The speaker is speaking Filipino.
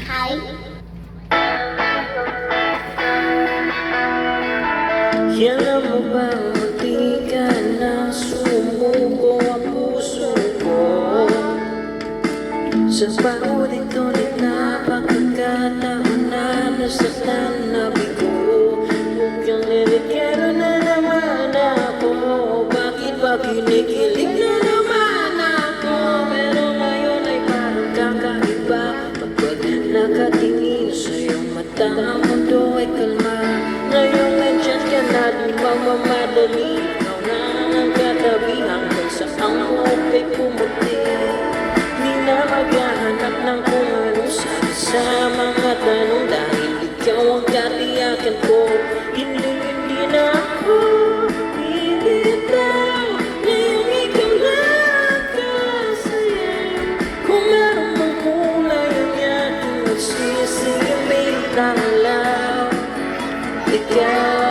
Hi. Kailan mo bang di ka na sumuko ang puso ko? Sa paulit-ulit na pagkakataon na nasaktan na bigo, mukhang niligyero na naman ako. Bakit ba kinikilig na naman ako? Pero ngayon ay parang kakaiba kapag nakatingin sa iyong mata. Ang mundo ay kalma, ngayon nandyan ka na, di magmamadali. Ikaw na ang katabi hanggang sa ang buhok ay pumuti. Di na maghahanap ng kung anong sabi sa mga tanong, dahil ikaw ang katiyakan ko. Hindi na ako bibitaw, ngayong ikaw na ang kasaya. Kung meron mang kulay ang aking magsisiyamig ng alaw, ikaw